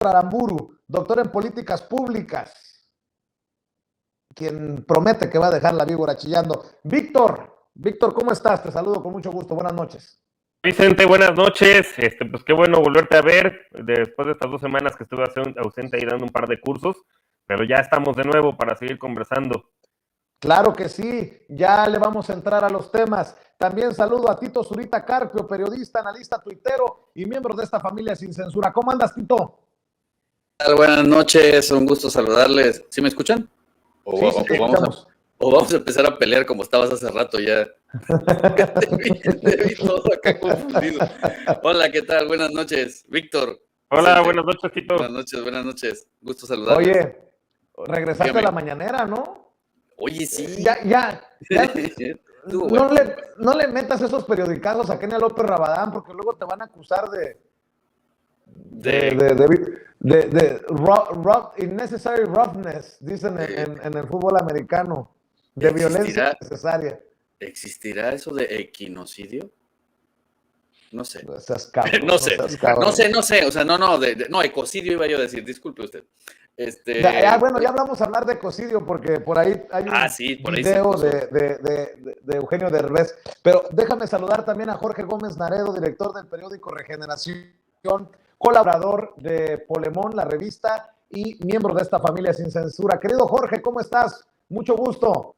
Aramburu, doctor en políticas públicas, quien promete que va a dejar la víbora chillando. Víctor, ¿cómo estás? Te saludo con mucho gusto. Buenas noches. Vicente, buenas noches. Pues qué bueno volverte a ver después de estas 2 semanas que estuve ausente ahí dando un par de cursos, pero ya estamos de nuevo para seguir conversando. Claro que sí, ya le vamos a entrar a los temas. También saludo a Tito Zurita Carpio, periodista, analista, tuitero y miembro de esta familia sin censura. ¿Cómo andas, Tito? Buenas noches, un gusto saludarles. ¿Sí me escuchan? Sí, Vamos a empezar a pelear como estabas hace rato ya. Te vi todo acá confundido. Hola, ¿qué tal? Buenas noches, Víctor. Hola, buenas noches, Tito. Buenas noches. Gusto saludarles. Oye, regresaste a la mañanera, ¿no? Oye, sí. Ya. No le metas esos periodicazos a Kenia López Rabadán porque luego te van a acusar de innecessary roughness, dicen en el fútbol americano, de violencia innecesaria. ¿Existirá eso de equinocidio? No sé. No seas cabrón, no sé. O sea, no, ecocidio iba yo a decir, disculpe usted. Ya vamos a hablar de ecocidio porque por ahí hay un video de Eugenio Derbez. Pero déjame saludar también a Jorge Gómez Naredo, director del periódico Regeneración, colaborador de Polemón, la revista, y miembro de esta familia sin censura. Querido Jorge, ¿cómo estás? Mucho gusto.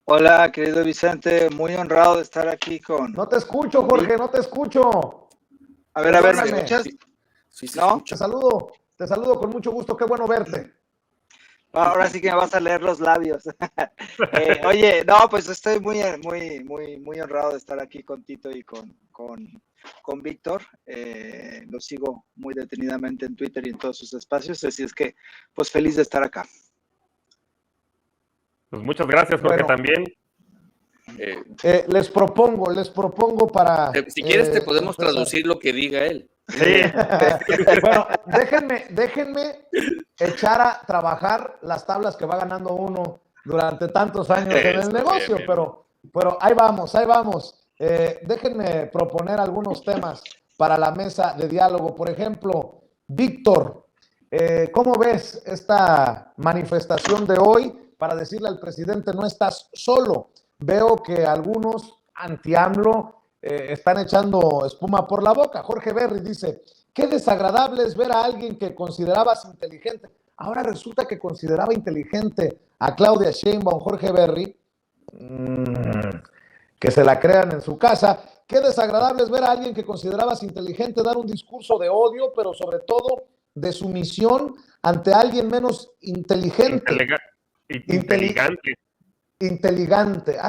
Hola, querido Vicente, muy honrado de estar aquí con... No te escucho, Jorge, no te escucho. A ver, ¿me escuchas? Sí, ¿No? Te saludo con mucho gusto, qué bueno verte. Ahora sí que me vas a leer los labios. Oye, no, pues estoy muy honrado de estar aquí con Tito y con Víctor. Lo sigo muy detenidamente en Twitter y en todos sus espacios, así es que, pues feliz de estar acá. Pues muchas gracias, Jorge, también. Les propongo para... si quieres te podemos traducir lo que diga él. Sí. Bueno, déjenme echar a trabajar las tablas que va ganando uno durante tantos años en el negocio, pero ahí vamos. Déjenme proponer algunos temas para la mesa de diálogo. Por ejemplo, Víctor, ¿cómo ves esta manifestación de hoy para decirle al presidente no estás solo? Veo que algunos anti-AMLO están echando espuma por la boca. Jorge Berry dice, qué desagradable es ver a alguien que considerabas inteligente. Ahora resulta que consideraba inteligente a Claudia Sheinbaum, Jorge Berry, que se la crean en su casa. Qué desagradable es ver a alguien que considerabas inteligente dar un discurso de odio, pero sobre todo de sumisión ante alguien menos inteligente. Inteligente.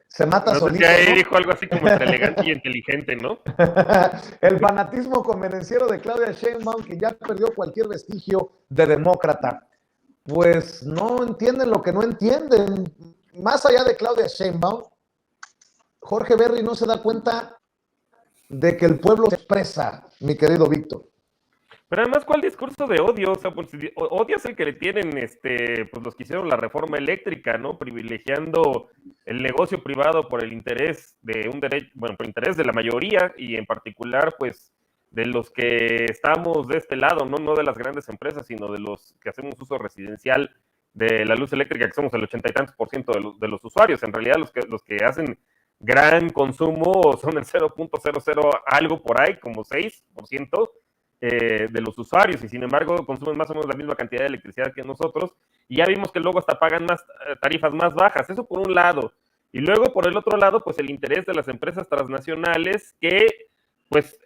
Se mata solito. Ahí dijo algo así como elegante y inteligente, ¿no? El fanatismo convenenciero de Claudia Sheinbaum, que ya perdió cualquier vestigio de demócrata. Pues no entienden lo que no entienden. Más allá de Claudia Sheinbaum, Jorge Berry no se da cuenta de que el pueblo se expresa, mi querido Víctor. Pero además, ¿cuál discurso de odio? O sea, pues, odio es el que le tienen pues los que hicieron la reforma eléctrica, ¿no? Privilegiando el negocio privado por el interés de un derecho, bueno, por el interés de la mayoría y en particular, pues, de los que estamos de este lado, no de las grandes empresas, sino de los que hacemos uso residencial de la luz eléctrica, que somos el 80 y tantos % de los usuarios. En realidad, los que hacen gran consumo son el 0.00 algo por ahí, como 6%. De los usuarios, y sin embargo consumen más o menos la misma cantidad de electricidad que nosotros, y ya vimos que luego hasta pagan más tarifas más bajas. Eso por un lado, y luego por el otro lado, pues el interés de las empresas transnacionales que, pues,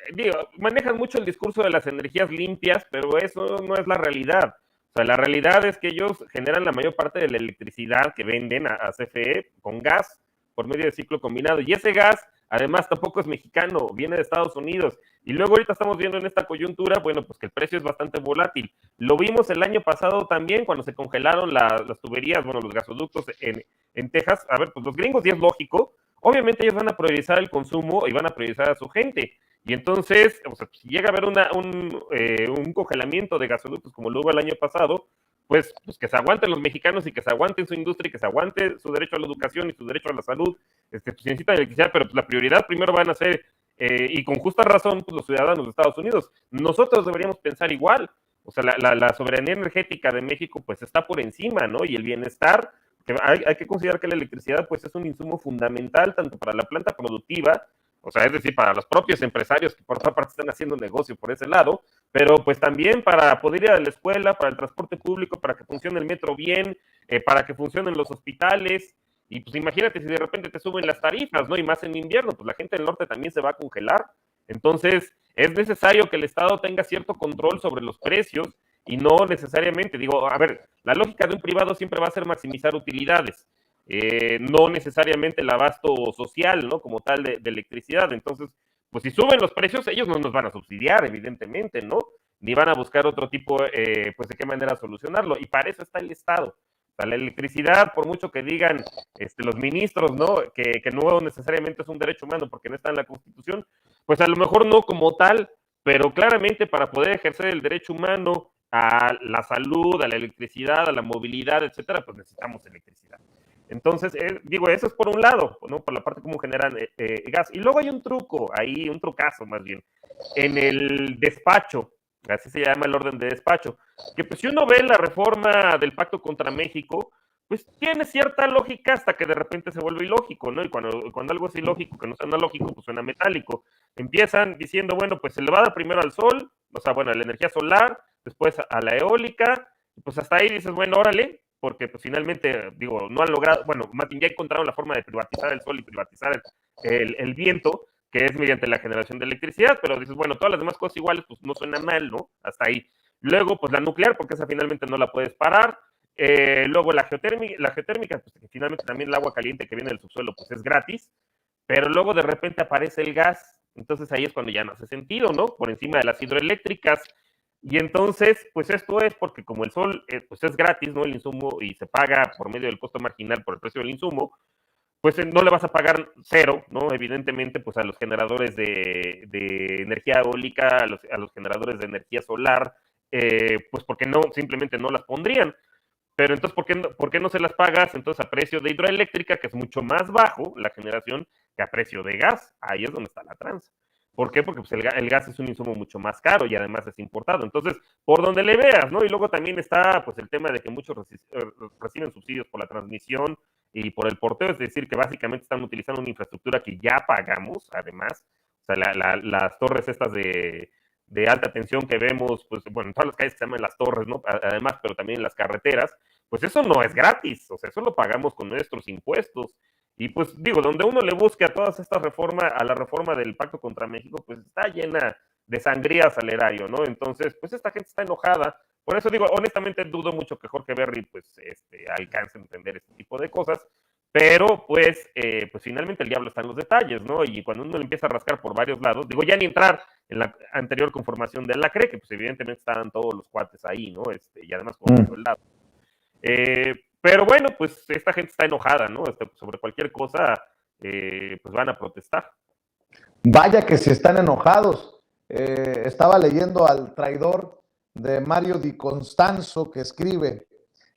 manejan mucho el discurso de las energías limpias, pero eso no es la realidad. O sea, la realidad es que ellos generan la mayor parte de la electricidad que venden a CFE con gas por medio de ciclo combinado, y ese gas además tampoco es mexicano, viene de Estados Unidos. Y luego ahorita estamos viendo en esta coyuntura, bueno, pues que el precio es bastante volátil. Lo vimos el año pasado también cuando se congelaron las tuberías, bueno, los gasoductos en Texas. A ver, pues los gringos, y es lógico, obviamente ellos van a priorizar el consumo y van a priorizar a su gente. Y entonces, o sea, si llega a haber un congelamiento de gasoductos como lo hubo el año pasado, pues que se aguanten los mexicanos y que se aguanten su industria y que se aguante su derecho a la educación y su derecho a la salud. Pues necesitan electricidad, pero pues la prioridad primero van a ser y con justa razón, pues los ciudadanos de Estados Unidos. Nosotros deberíamos pensar igual. O sea, la soberanía energética de México pues está por encima, ¿no? Y el bienestar, que hay que considerar que la electricidad pues es un insumo fundamental tanto para la planta productiva, o sea, es decir, para los propios empresarios que por otra parte están haciendo negocio por ese lado, pero pues también para poder ir a la escuela, para el transporte público, para que funcione el metro bien, para que funcionen los hospitales. Y pues imagínate si de repente te suben las tarifas, ¿no? Y más en invierno, pues la gente del norte también se va a congelar. Entonces, es necesario que el Estado tenga cierto control sobre los precios y no necesariamente, digo, a ver, la lógica de un privado siempre va a ser maximizar utilidades, no necesariamente el abasto social, ¿no? Como tal de electricidad. Entonces, pues si suben los precios, ellos no nos van a subsidiar, evidentemente, ¿no? Ni van a buscar otro tipo, pues de qué manera solucionarlo. Y para eso está el Estado. O sea, la electricidad, por mucho que digan los ministros, ¿no? Que no necesariamente es un derecho humano porque no está en la Constitución, pues a lo mejor no como tal, pero claramente para poder ejercer el derecho humano a la salud, a la electricidad, a la movilidad, etcétera, pues necesitamos electricidad. Entonces, digo, eso es por un lado, ¿no? Por la parte como generan gas. Y luego hay un truco, ahí un trucazo más bien, en el despacho, así se llama el orden de despacho, que pues si uno ve la reforma del Pacto contra México, pues tiene cierta lógica hasta que de repente se vuelve ilógico, ¿no? Y cuando algo es ilógico, que no suena lógico, pues suena metálico. Empiezan diciendo, bueno, pues se le va a dar primero al sol, o sea, bueno, a la energía solar, después a la eólica, y pues hasta ahí dices, bueno, órale, porque pues finalmente, digo, no han logrado, bueno, más bien ya encontraron la forma de privatizar el sol y privatizar el viento, que es mediante la generación de electricidad, pero dices, bueno, todas las demás cosas iguales, pues no suena mal, ¿no? Hasta ahí. Luego, pues la nuclear, porque esa finalmente no la puedes parar. Luego la geotérmica, pues que finalmente también el agua caliente que viene del subsuelo, pues es gratis, pero luego de repente aparece el gas, entonces ahí es cuando ya no hace sentido, ¿no? Por encima de las hidroeléctricas. Y entonces, pues esto es porque como el sol pues es gratis, ¿no? El insumo y se paga por medio del costo marginal por el precio del insumo, pues no le vas a pagar cero, ¿no? Evidentemente, pues a los generadores de energía eólica, a los generadores de energía solar, pues porque no, simplemente no las pondrían. Pero entonces, ¿por qué no se las pagas entonces a precio de hidroeléctrica, que es mucho más bajo la generación que a precio de gas? Ahí es donde está la tranza. ¿Por qué? Porque pues, el gas es un insumo mucho más caro y además es importado. Entonces, por donde le veas, ¿no? Y luego también está pues el tema de que muchos reciben subsidios por la transmisión y por el porteo, es decir, que básicamente están utilizando una infraestructura que ya pagamos, además. O sea, las torres estas de alta tensión que vemos, pues bueno, en todas las calles que se llaman las torres, ¿no? Además, pero también en las carreteras, pues eso no es gratis, o sea, eso lo pagamos con nuestros impuestos. Y pues digo, donde uno le busque a todas estas reformas, a la reforma del Pacto contra México, pues está llena de sangrías al erario, ¿no? Entonces, pues esta gente está enojada. Por eso digo, honestamente dudo mucho que Jorge Berry pues alcance a entender este tipo de cosas, pero pues finalmente el diablo está en los detalles, ¿no? Y cuando uno le empieza a rascar por varios lados, digo, ya ni entrar en la anterior conformación de la CRE, que pues evidentemente estaban todos los cuates ahí, ¿no? Y además con el lado. Pero bueno, pues esta gente está enojada, ¿no? Sobre cualquier cosa, pues van a protestar. Vaya que si están enojados. Estaba leyendo al traidor de Mario Di Constanzo que escribe: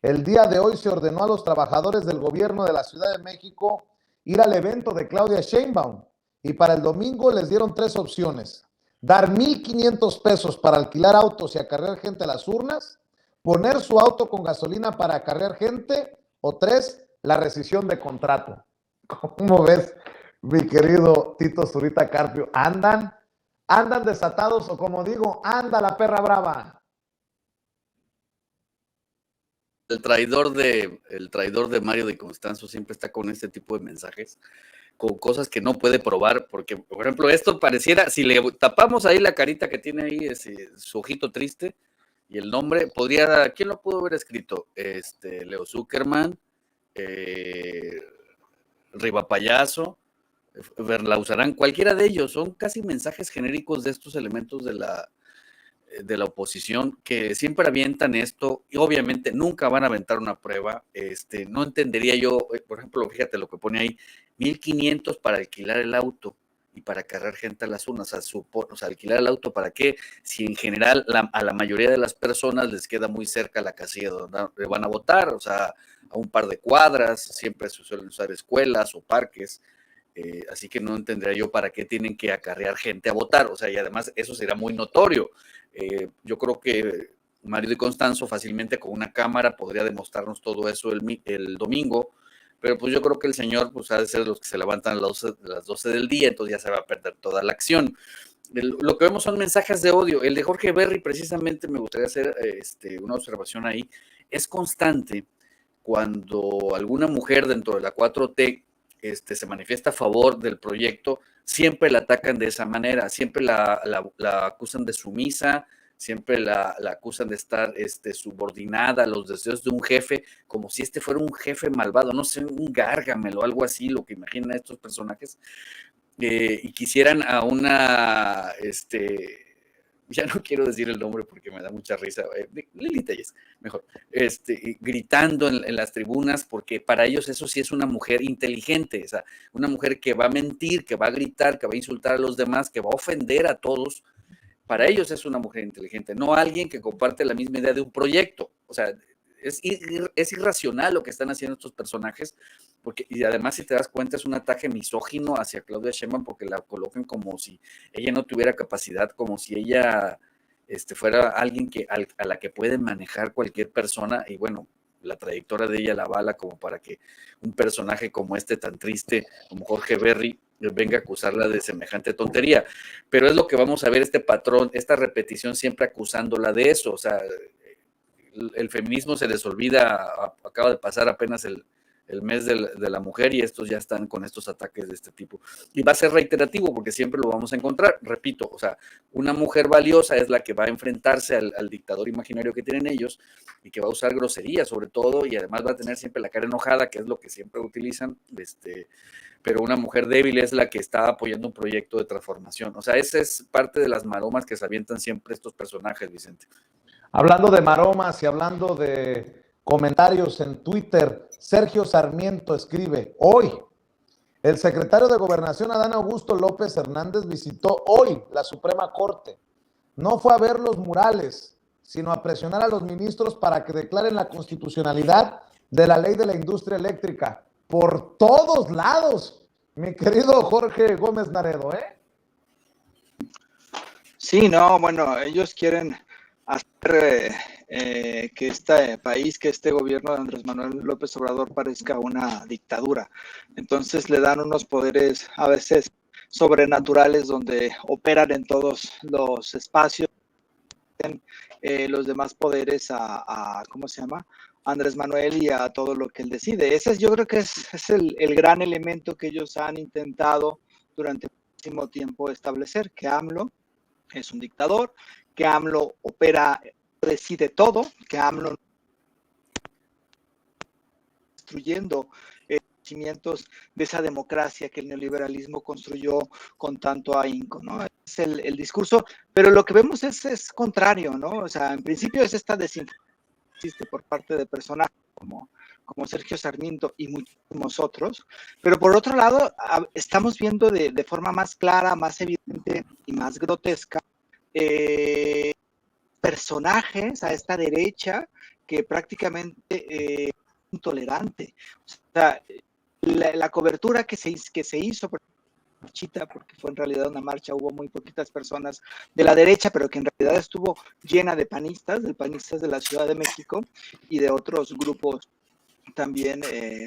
el día de hoy se ordenó a los trabajadores del gobierno de la Ciudad de México ir al evento de Claudia Sheinbaum y para el domingo les dieron 3 opciones: dar 1,500 pesos para alquilar autos y acarrear gente a las urnas, poner su auto con gasolina para acarrear gente, o 3, la rescisión de contrato. ¿Cómo ves, mi querido Tito Zurita Carpio? ¿Andan desatados o, como digo, anda la perra brava? El traidor de Mario Di Constanzo siempre está con este tipo de mensajes, con cosas que no puede probar, porque, por ejemplo, esto pareciera, si le tapamos ahí la carita que tiene ahí, su ojito triste, y el nombre, podría, ¿quién lo pudo haber escrito? Leo Zuckerman, Riva Payaso, Berlauzarán, cualquiera de ellos, son casi mensajes genéricos de estos elementos de la oposición que siempre avientan esto y obviamente nunca van a aventar una prueba. No entendería yo, por ejemplo, fíjate lo que pone ahí, 1,500 para alquilar el auto y para cargar gente a las urnas. O sea, alquilar el auto, ¿para qué? Si en general a la mayoría de las personas les queda muy cerca la casilla donde van a votar, o sea, a un par de cuadras, siempre se suelen usar escuelas o parques. Así que no entendería yo para qué tienen que acarrear gente a votar. O sea, y además eso será muy notorio. Yo creo que Mario Di Constanzo fácilmente con una cámara podría demostrarnos todo eso el domingo, pero pues yo creo que el señor pues ha de ser los que se levantan a las 12 del día, entonces ya se va a perder toda la acción. Lo que vemos son mensajes de odio. El de Jorge Berry, precisamente, me gustaría hacer una observación ahí. Es constante cuando alguna mujer dentro de la 4T se manifiesta a favor del proyecto, siempre la atacan de esa manera, siempre la acusan de sumisa, siempre la acusan de estar subordinada a los deseos de un jefe, como si fuera un jefe malvado, no sé, un Gárgamel o algo así, lo que imaginan estos personajes, y quisieran a una, ya no quiero decir el nombre porque me da mucha risa, Lili Telles, mejor, gritando en las tribunas, porque para ellos eso sí es una mujer inteligente, o sea, una mujer que va a mentir, que va a gritar, que va a insultar a los demás, que va a ofender a todos. Para ellos es una mujer inteligente, no alguien que comparte la misma idea de un proyecto. O sea, es irracional lo que están haciendo estos personajes, y además, si te das cuenta, es un ataque misógino hacia Claudia Sheinbaum, porque la colocan como si ella no tuviera capacidad, como si ella fuera alguien a la que puede manejar cualquier persona, y bueno, la trayectoria de ella la avala como para que un personaje como tan triste, como Jorge Berry, venga a acusarla de semejante tontería. Pero es lo que vamos a ver, este patrón, esta repetición siempre acusándola de eso. O sea, el feminismo se les olvida, acaba de pasar apenas el mes de la mujer y estos ya están con estos ataques de este tipo. Y va a ser reiterativo porque siempre lo vamos a encontrar, repito, o sea, una mujer valiosa es la que va a enfrentarse al dictador imaginario que tienen ellos y que va a usar grosería sobre todo, y además va a tener siempre la cara enojada, que es lo que siempre utilizan, pero una mujer débil es la que está apoyando un proyecto de transformación. O sea, esa es parte de las maromas que se avientan siempre estos personajes, Vicente. Hablando de maromas y hablando de comentarios en Twitter, Sergio Sarmiento escribe: hoy, el secretario de Gobernación Adán Augusto López Hernández visitó hoy la Suprema Corte. No fue a ver los murales, sino a presionar a los ministros para que declaren la constitucionalidad de la ley de la industria eléctrica. Por todos lados, mi querido Jorge Gómez Naredo, ¿eh? Sí, no, bueno, ellos quieren hacer que este país, que este gobierno de Andrés Manuel López Obrador parezca una dictadura. Entonces le dan unos poderes a veces sobrenaturales donde operan en todos los espacios, los demás poderes a ¿cómo se llama? Andrés Manuel y a todo lo que él decide. Ese yo creo que es el gran elemento que ellos han intentado durante muchísimo tiempo establecer, que AMLO es un dictador, que AMLO opera, decide todo, que AMLO destruyendo cimientos de esa democracia que el neoliberalismo construyó con tanto ahínco, ¿no? Es el discurso, pero lo que vemos es contrario, ¿no? O sea, en principio es esta desinformación por parte de personajes como Sergio Sarmiento y muchísimos otros, pero por otro lado estamos viendo de forma más clara, más evidente y más grotesca personajes a esta derecha que prácticamente es intolerante. O sea, la cobertura que se hizo por marchita, porque fue en realidad una marcha, hubo muy poquitas personas de la derecha, pero que en realidad estuvo llena de panistas de la Ciudad de México y de otros grupos también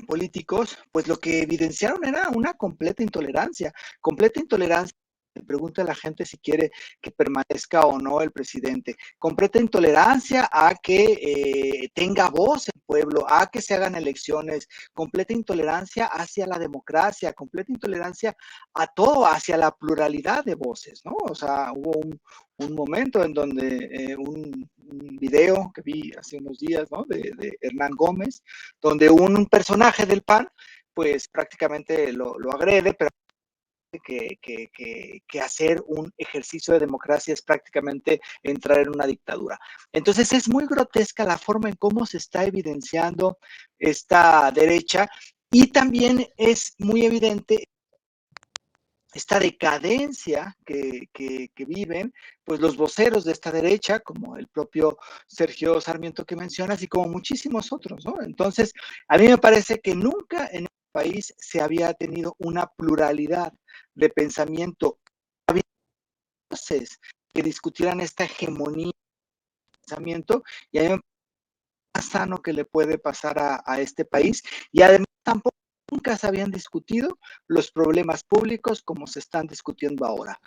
políticos, pues lo que evidenciaron era una completa intolerancia. Le pregunta a la gente si quiere que permanezca o no el presidente. Completa intolerancia a que tenga voz el pueblo, a que se hagan elecciones, completa intolerancia hacia la democracia, completa intolerancia a todo, hacia la pluralidad de voces, ¿no? O sea, hubo un momento en donde un video que vi hace unos días, ¿no? De Hernán Gómez, donde un personaje del PAN, pues prácticamente lo agrede, pero que hacer un ejercicio de democracia es prácticamente entrar en una dictadura. Entonces es muy grotesca la forma en cómo se está evidenciando esta derecha, y también es muy evidente esta decadencia que viven pues los voceros de esta derecha, como el propio Sergio Sarmiento que mencionas, y como muchísimos otros, ¿no? Entonces, a mí me parece que nunca en país se había tenido una pluralidad de pensamiento. Había voces que discutieran esta hegemonía de pensamiento, y a mí me parece más sano que le puede pasar a este país, y además tampoco nunca se habían discutido los problemas públicos como se están discutiendo ahora.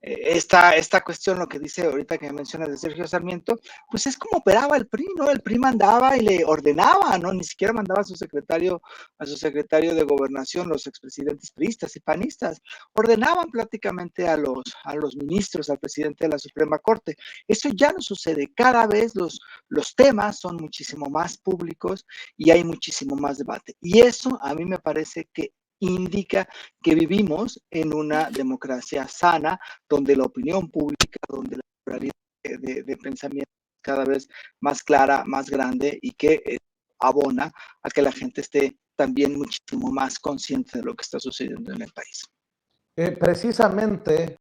Esta cuestión, lo que dice ahorita que mencionas de Sergio Sarmiento, pues es como operaba el PRI, ¿no? El PRI mandaba y le ordenaba, ¿no? Ni siquiera mandaba a su secretario de gobernación, los expresidentes priistas y panistas, ordenaban prácticamente a los ministros, al presidente de la Suprema Corte. Eso ya no sucede. Cada vez los temas son muchísimo más públicos y hay muchísimo más debate. Y eso a mí me parece que indica que vivimos en una democracia sana, donde la opinión pública, donde la pluralidad de pensamiento es cada vez más clara, más grande, y que abona a que la gente esté también muchísimo más consciente de lo que está sucediendo en el país. Precisamente